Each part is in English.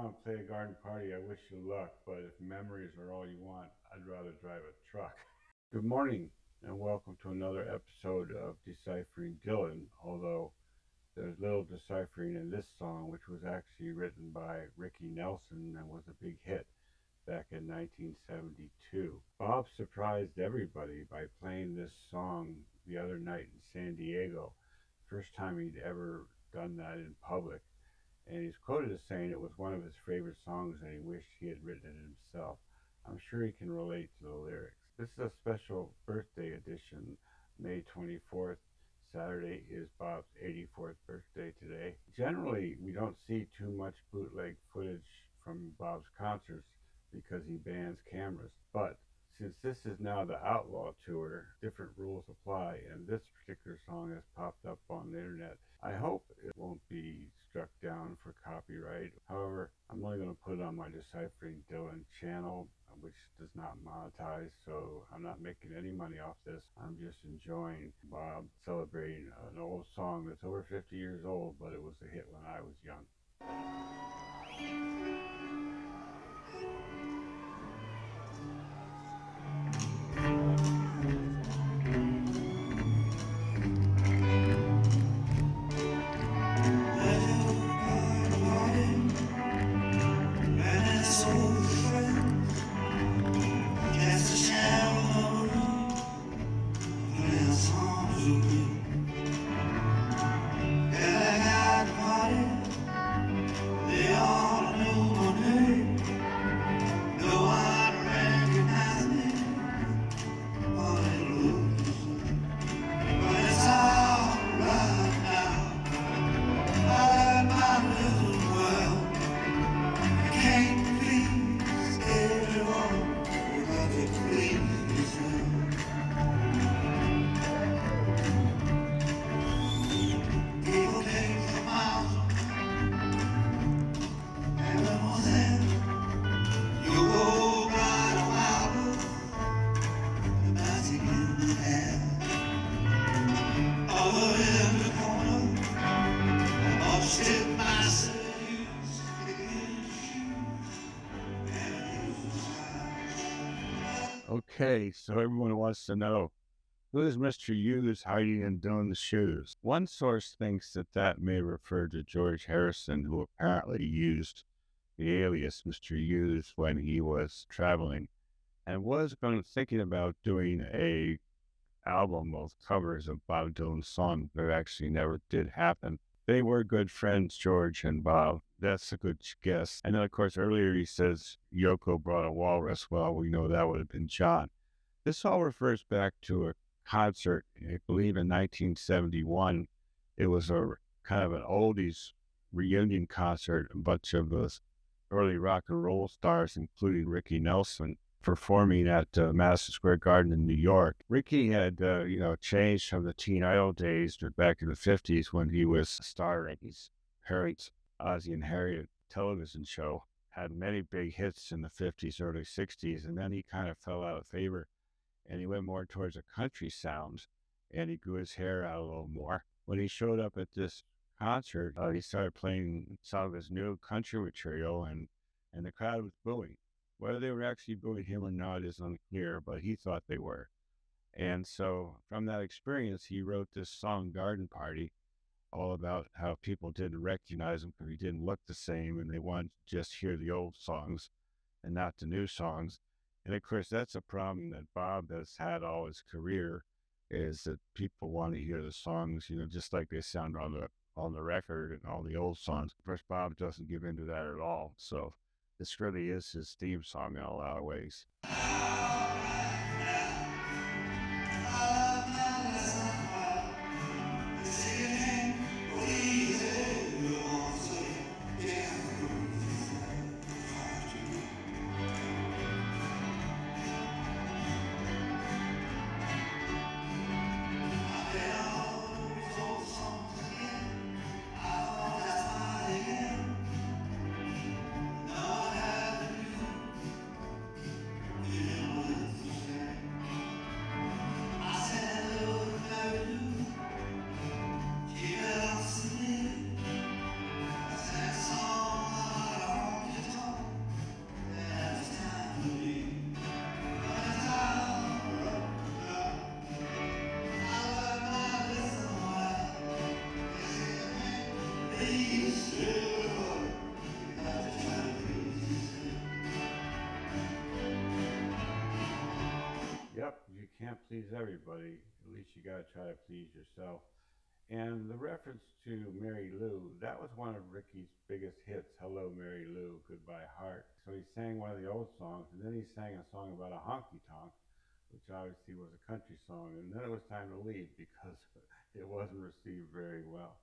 want to play a garden party, I wish you luck, but if memories are all you want, I'd rather drive a truck. Good morning, and welcome to another episode of Deciphering Dylan, although there's little deciphering in this song, which was actually written by Ricky Nelson and was a big hit back in 1972. Bob surprised everybody by playing this song the other night in San Diego, first time he'd ever done that in public. And he's quoted as saying it was one of his favorite songs and he wished he had written it himself. I'm sure he can relate to the lyrics. This is a special birthday edition, May 24th. Saturday is Bob's 84th birthday today. Generally, we don't see too much bootleg footage from Bob's concerts because he bans cameras. But since this is now the Outlaw Tour, different rules apply, and this particular song has popped up on the internet. I hope it won't be struck down for copyright. However, I'm only going to put it on my Deciphering Dylan channel, which does not monetize, so I'm not making any money off this. I'm just enjoying Bob celebrating an old song that's over 50 years old, but it was a hit when I was young. Okay, so everyone wants to know, who is Mr. Hughes hiding in Dylan's shoes? One source thinks that may refer to George Harrison, who apparently used the alias Mr. Hughes when he was traveling and was thinking about doing a album of covers of Bob Dylan's songs, but actually never did happen. They were good friends, George and Bob. That's a good guess. And then, of course, earlier he says Yoko brought a walrus. Well, we know that would have been John. This all refers back to a concert, I believe in 1971. It was a kind of an oldies reunion concert. A bunch of those early rock and roll stars, including Ricky Nelson, performing at Madison Square Garden in New York. Ricky had, changed from the Teen Idol days to back in the 50s when he was starring his parents' Ozzie and Harriet television show. Had many big hits in the 50s, early 60s, and then he kind of fell out of favor and he went more towards a country sound and he grew his hair out a little more. When he showed up at this concert, he started playing some of his new country material and the crowd was booing. Whether they were actually booing him or not is unclear, but he thought they were. And so from that experience, he wrote this song, Garden Party, all about how people didn't recognize him because he didn't look the same and they wanted to just hear the old songs and not the new songs. And of course, that's a problem that Bob has had all his career, is that people want to hear the songs, just like they sound on the record and all the old songs. Of course, Bob doesn't give in to that at all. So this really is his theme song in a lot of ways. can't please everybody. At least you got to try to please yourself. And the reference to Mary Lou, that was one of Ricky's biggest hits, Hello Mary Lou, Goodbye Heart. So he sang one of the old songs, and then he sang a song about a honky tonk, which obviously was a country song. And then it was time to leave because it wasn't received very well.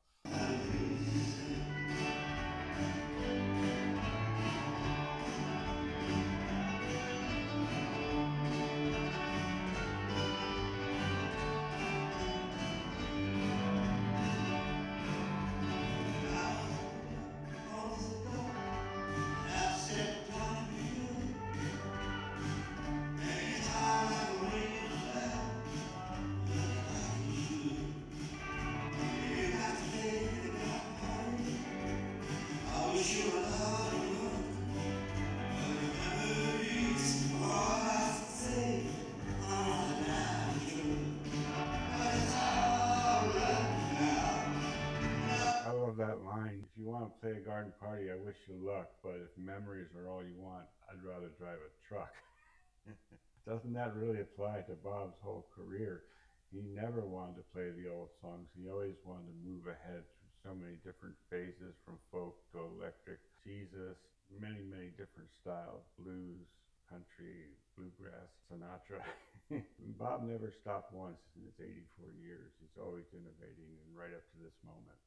That line, if you want to play a garden party, I wish you luck, but if memories are all you want, I'd rather drive a truck. Doesn't that really apply to Bob's whole career? He never wanted to play the old songs. He always wanted to move ahead through so many different phases, from folk to electric, Jesus, many different styles, blues, country, bluegrass, Sinatra. Bob never stopped once in his 84 years. He's always innovating, and right up to this moment.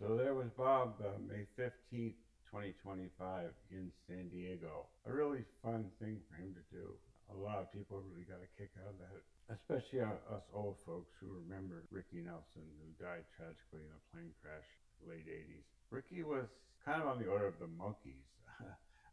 So there was Bob, May 15th, 2025 in San Diego. A really fun thing for him to do. A lot of people really got a kick out of that, especially us old folks who remember Ricky Nelson, who died tragically in a plane crash in the late 80s. Ricky was kind of on the order of the Monkees,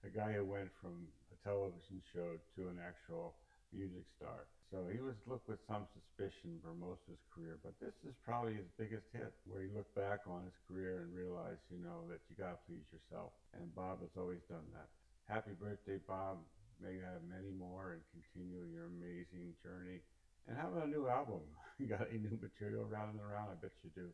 a guy who went from a television show to an actual music star. So he was looked with some suspicion for most of his career, but this is probably his biggest hit, where he looked back on his career and realized, that you gotta please yourself. And Bob has always done that. Happy birthday, Bob. May you have many more and continue your amazing journey. And how about a new album? You got any new material around and around? I bet you do.